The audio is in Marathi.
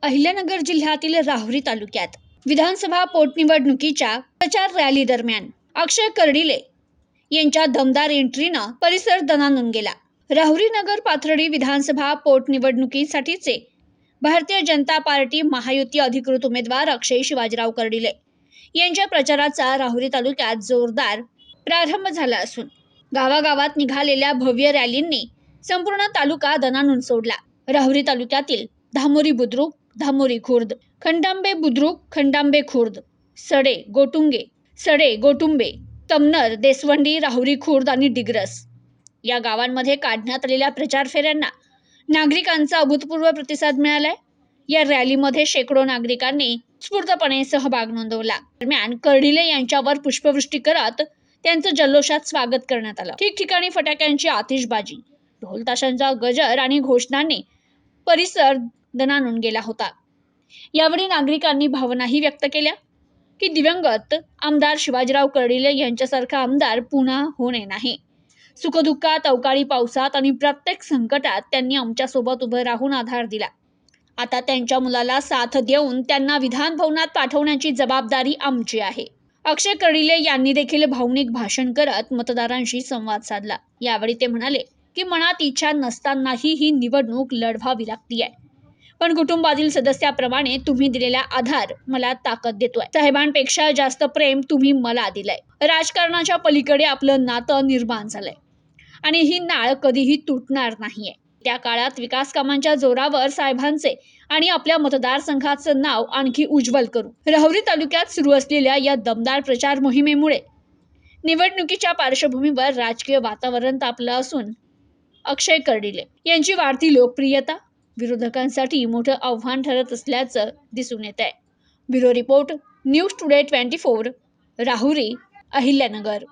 अहिल्यानगर जिल्ह्यातील राहुरी तालुक्यात विधानसभा पोटनिवडणुकीच्या प्रचार रॅली दरम्यान अक्षय कर्डिले यांच्या दमदार एंट्रीनं परिसर दणाणून गेला। राहुरी नगर पाथर्डी विधानसभा पोटनिवडणुकीसाठीचे भारतीय जनता पार्टी महायुती अधिकृत उमेदवार अक्षय शिवाजीराव कर्डिले यांच्या प्रचाराचा राहुरी तालुक्यात जोरदार प्रारंभ झाला असून गावागावात निघालेल्या भव्य रॅलींनी संपूर्ण तालुका दणाणून सोडला। राहुरी तालुक्यातील धामोरी बुद्रुक, धामोरी खुर्द, खंडांबे बुद्रुक, खंडांबे खुर्द, सडे गोटुंबे, तमनर, देसवंडी, राहुरी खुर्द आणि डिग्रस या गावांमध्ये काढण्यात आलेल्या प्रचार फेऱ्यांना नागरिकांचा अभूतपूर्व प्रतिसाद मिळालाय। या रॅलीमध्ये शेकडो नागरिकांनी उत्स्फूर्तपणे सहभाग नोंदवला। दरम्यान कर्डिले यांच्यावर पुष्पवृष्टी करत त्यांचं जल्लोषात स्वागत करण्यात आलं। ठिकठिकाणी फटाक्यांची आतिषबाजी, ढोल ताशांचा गजर आणि घोषणांनी परिसर दणाणून गेला होता। यावेळी नागरिकांनी भावनाही व्यक्त केल्या की दिवंगत आमदार शिवाजीराव कर्डिले यांच्यासारखा आमदार पुन्हा होणे नाही। सुखदुःखात, अवकाळी पावसात आणि प्रत्येक संकटात त्यांनी आमच्यासोबत उभं राहून आधार दिला। आता त्यांच्या मुलाला साथ देऊन त्यांना विधान भवनात पाठवण्याची जबाबदारी आमची आहे। अक्षय कर्डिले यांनी देखील भावनिक भाषण करत मतदारांशी संवाद साधला। यावेळी ते म्हणाले की मनात इच्छा नसतानाही ही निवडणूक लढवावी लागतीये, पण कुटुंबातील सदस्याप्रमाणे तुम्ही दिलेला आधार मला ताकद देतोय। साहेबांपेक्षा जास्त प्रेम तुम्ही मला दिलंय। राजकारणाच्या पलीकडे आपलं नातं निर्माण झालंय आणि ही नाळ कधीही तुटणार नाहीये। त्या काळात विकास कामांच्या जोरावर साहेबांचे आणि आपल्या मतदारसंघाचं नाव आणखी उज्ज्वल करू। राहुरी तालुक्यात सुरू असलेल्या या दमदार प्रचार मोहिमेमुळे निवडणुकीच्या पार्श्वभूमीवर राजकीय वातावरण तापलं असून अक्षय कर्डिले यांची वाढती लोकप्रियता विरोधकांसाठी मोठं आव्हान ठरत असल्याचं दिसून येत आहे। Bureau report, news today 24, Rahuri, Ahilyanagar.